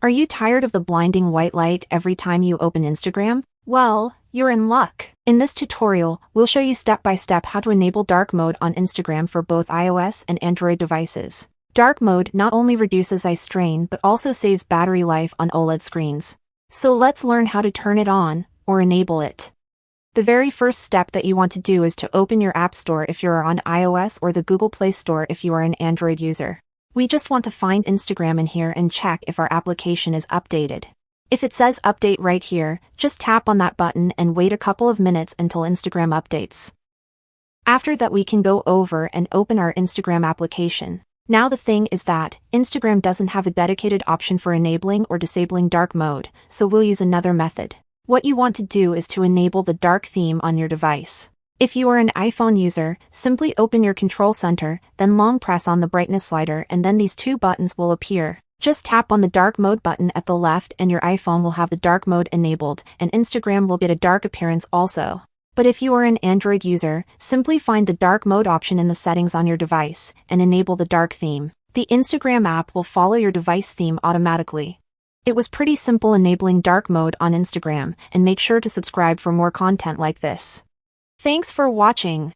Are you tired of the blinding white light every time you open Instagram? Well, you're in luck. In this tutorial, we'll show you step by step how to enable dark mode on Instagram for both iOS and Android devices. Dark mode not only reduces eye strain but also saves battery life on OLED screens. So let's learn how to turn it on, or enable it. The very first step that you want to do is to open your App Store if you are on iOS or the Google Play Store if you are an Android user. We just want to find Instagram in here and check if our application is updated. If it says update right here, just tap on that button and wait a couple of minutes until Instagram updates. After that, we can go over and open our Instagram application. Now the thing is that Instagram doesn't have a dedicated option for enabling or disabling dark mode, so we'll use another method. What you want to do is to enable the dark theme on your device. If you are an iPhone user, simply open your control center, then long press on the brightness slider and then these two buttons will appear. Just tap on the dark mode button at the left and your iPhone will have the dark mode enabled, and Instagram will get a dark appearance also. But if you are an Android user, simply find the dark mode option in the settings on your device and enable the dark theme. The Instagram app will follow your device theme automatically. It was pretty simple enabling dark mode on Instagram, and make sure to subscribe for more content like this. Thanks for watching.